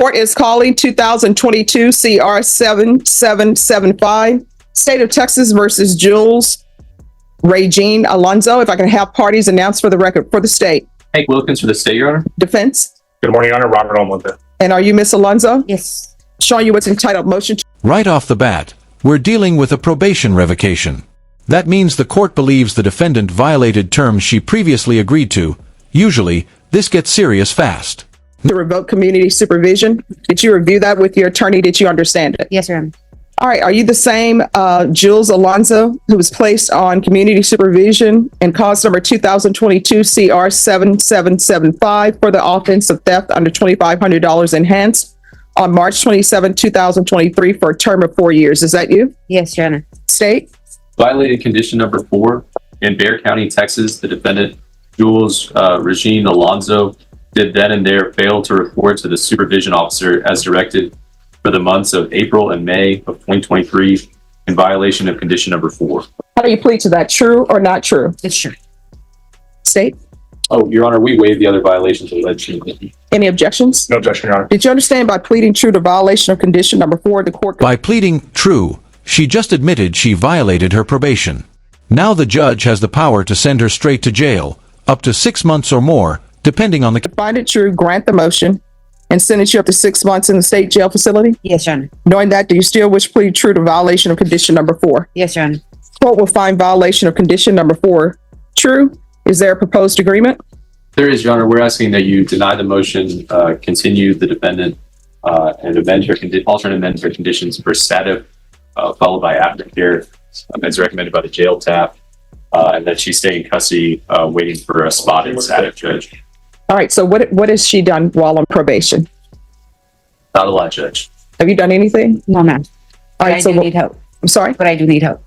Court is calling 2022 CR 7775, State of Texas versus Jules Regine Alonzo. If I can have parties announced for the record for the state. Hank Wilkins for the state, Your Honor. Defense. Good morning, Your Honor. Robert Almonte. And are you Miss Alonzo? Yes. Showing you what's entitled motion. Right off the bat, we're dealing with a probation revocation. That means the court believes the defendant violated terms she previously agreed to. Usually, this gets serious fast. To revoke community supervision. Did you review that with your attorney? Did you understand it? Yes, ma'am. All right. Are you the same Jules Alonzo who was placed on community supervision and cause number 2022 CR 7775 for the offense of theft under $2,500 enhanced on March 27, 2023 for a term of 4 years? Is that you? Yes, Your Honor. State? Violated condition number 4 in Bexar County, Texas. The defendant, Jules Regine Alonzo, did then and there fail to report to the supervision officer as directed for the months of April and May of 2023 in violation of condition number 4. How do you plead to that? True or not true? It's true. State? Oh, Your Honor, we waive the other violations alleged. Any objections? No objection, Your Honor. Did you understand by pleading true to violation of condition number 4, the court? By pleading true, she just admitted she violated her probation. Now the judge has the power to send her straight to jail, up to 6 months or more, depending on the... Find it true, grant the motion, and sentence you up to 6 months in the state jail facility? Yes, Your Honor. Knowing that, do you still wish to plead true to violation of condition number 4? Yes, Your Honor. Court will find violation of condition number 4 true. Is there a proposed agreement? There is, Your Honor. We're asking that you deny the motion, continue the defendant, and amend her alternate amend her conditions for status, followed by aftercare, as recommended by the jail staff, and that she stay in custody, waiting for a spot in status judge. All right. So what has she done while on probation? Not a lot, Judge. Have you done anything? No, ma'am. All But right. I So do need help. I'm sorry. But I do need help.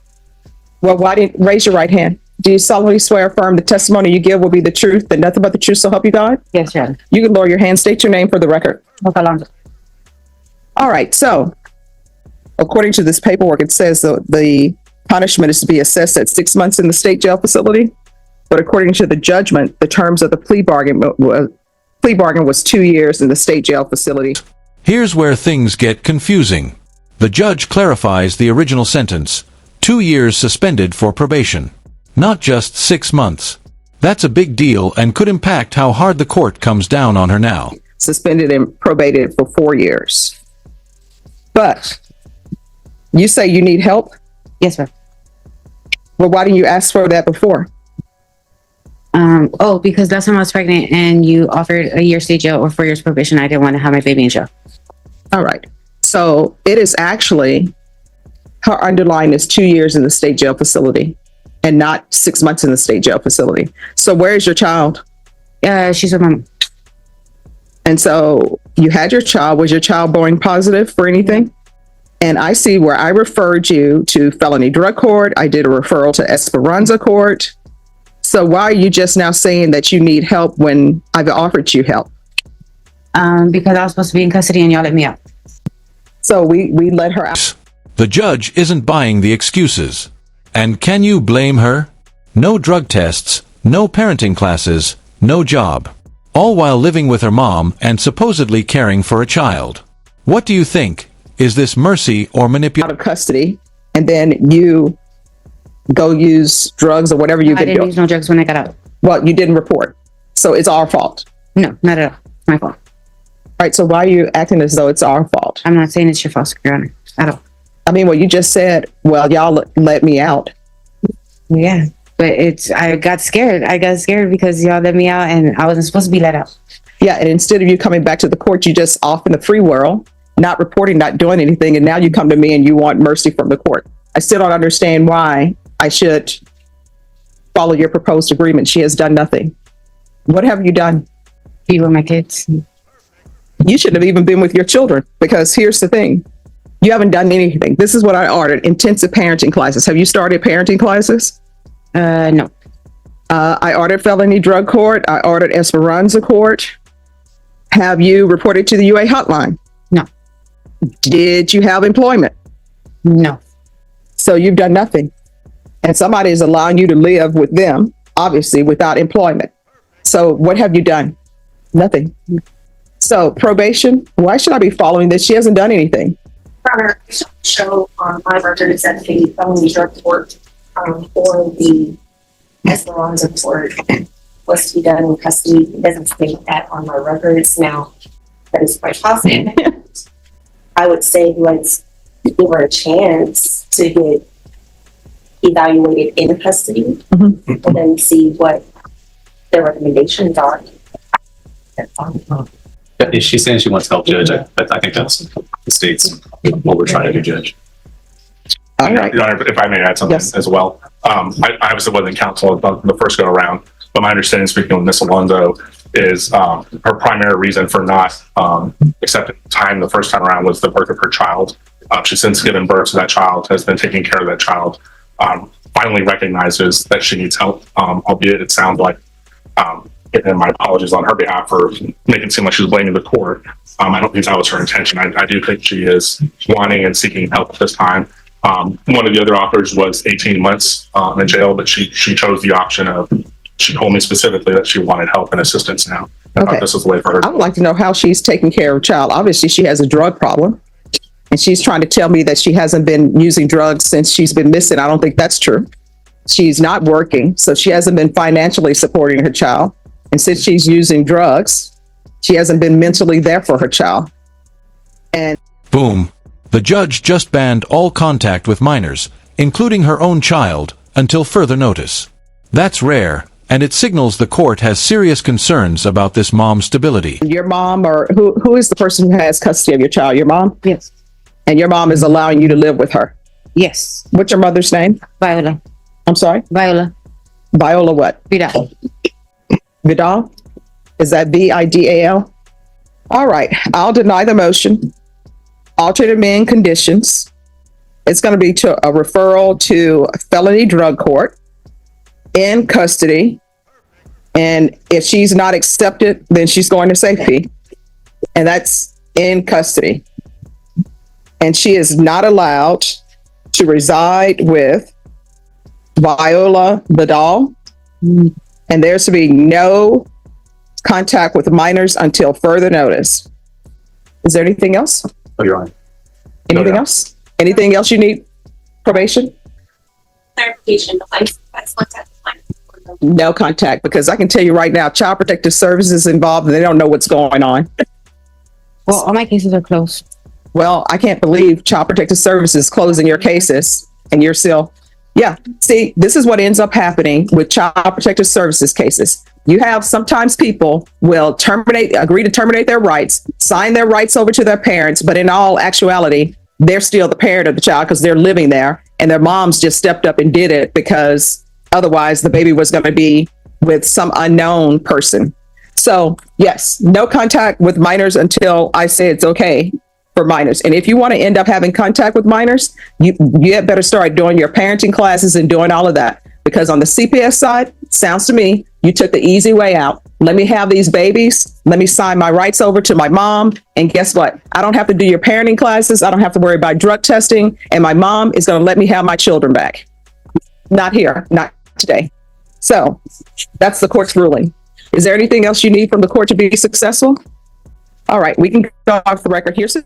Well, why didn't raise your right hand? Do you solemnly swear affirm the testimony you give will be the truth, and nothing but the truth, so help you God? Yes, Your Honor. You can lower your hand. State your name for the record. Hope Alonzo. All right. So according to this paperwork, it says the punishment is to be assessed at 6 months in the state jail facility. But according to the judgment, the terms of the plea bargain was 2 years in the state jail facility. Here's where things get confusing. The judge clarifies the original sentence, 2 years suspended for probation, not just 6 months. That's a big deal and could impact how hard the court comes down on her now. Suspended and probated for 4 years. But you say you need help? Yes, ma'am. Well, why didn't you ask for that before? Because last time I was pregnant and you offered a year state jail or 4 years probation, I didn't want to have my baby in jail. All right. So it is actually, her underlying is 2 years in the state jail facility and not 6 months in the state jail facility. So where is your child? She's with my mom. And so you had your child. Was your child born positive for anything? And I see where I referred you to felony drug court. I did a referral to Esperanza court. So why are you just now saying that you need help when I've offered you help? Because I was supposed to be in custody and y'all let me out. So we let her out. The judge isn't buying the excuses. And can you blame her? No drug tests, no parenting classes, no job. All while living with her mom and supposedly caring for a child. What do you think? Is this mercy or manipulation? Out of custody, and then you go use drugs or whatever you've I been didn't doing. use no drugs when I got out. Well, you didn't report. So it's our fault. No, not at all. It's my fault. All right. So why are you acting as though it's our fault? I'm not saying it's your fault, Your Honor. At all. I mean, well, you just said, well, y'all let me out. Yeah. But I got scared. I got scared because y'all let me out and I wasn't supposed to be let out. Yeah. And instead of you coming back to the court, you just off in the free world, not reporting, not doing anything. And now you come to me and you want mercy from the court. I still don't understand why I should follow your proposed agreement. She has done nothing. What have you done? Be with my kids. You shouldn't have even been with your children, because here's the thing. You haven't done anything. This is what I ordered. Intensive parenting classes. Have you started parenting classes? No. I ordered felony drug court. I ordered Esperanza court. Have you reported to the UA hotline? No. Did you have employment? No. So you've done nothing. And somebody is allowing you to live with them, obviously, without employment. So what have you done? Nothing. So probation, why should I be following this? She hasn't done anything. Rather show on my records that the felony drug court or the Esperanza court was to be done in custody. It doesn't state that on my records now. That is quite possible. I would say let's give her a chance to get evaluated in custody and then see what their recommendations are. She's saying she wants help, Judge. I think that's the state's what we're trying to do, Judge. All right. Your Honor, if I may add something Yes. as well. I obviously wasn't counsel the first go around, but my understanding, speaking with Ms. Alonso, is her primary reason for not accepting time the first time around was the birth of her child. She's since given birth to that child, has been taking care of that child, finally recognizes that she needs help, albeit it sounds like, and my apologies on her behalf for making it seem like she was blaming the court. I don't think that was her intention. I do think she is wanting and seeking help at this time. One of the other offers was 18 months in jail, but she chose the option of, she told me specifically that she wanted help and assistance now. I Okay. thought this was the way for her. I would like to know how she's taking care of a child. Obviously, she has a drug problem. And she's trying to tell me that she hasn't been using drugs since she's been missing. I don't think that's true. She's not working, so she hasn't been financially supporting her child. And since she's using drugs, she hasn't been mentally there for her child. And Boom. The judge just banned all contact with minors, including her own child, until further notice. That's rare, and it signals the court has serious concerns about this mom's stability. your mom, or who is the person who has custody of your child? Your mom? Yes. And your mom is allowing you to live with her. Yes. What's your mother's name? Viola. I'm sorry? Viola. Viola what? Vidal. Vidal? Is that Vidal? All right, I'll deny the motion. Alternate amend conditions. It's going to be to a referral to felony drug court in custody. And if she's not accepted, then she's going to safety. And that's in custody. And she is not allowed to reside with Viola Vidal. And there's to be no contact with minors until further notice. Is there anything else? Oh, Your Honor. Anything No. else? Anything else you need? Probation? Clarification, the license contact. No contact, because I can tell you right now, Child Protective Services is involved and they don't know what's going on. Well, all my cases are closed. Well, I can't believe Child Protective Services is closing your cases and you're still, yeah. See, this is what ends up happening with Child Protective Services cases. You have sometimes people will agree to terminate their rights, sign their rights over to their parents, but in all actuality, they're still the parent of the child because they're living there and their moms just stepped up and did it because otherwise the baby was going to be with some unknown person. So yes, no contact with minors until I say it's okay for minors. And if you want to end up having contact with minors, you had better start doing your parenting classes and doing all of that. Because on the CPS side, sounds to me, you took the easy way out. Let me have these babies. Let me sign my rights over to my mom. And guess what? I don't have to do your parenting classes. I don't have to worry about drug testing. And my mom is going to let me have my children back. Not here, not today. So that's the court's ruling. Is there anything else you need from the court to be successful? All right, we can go off the record. Here's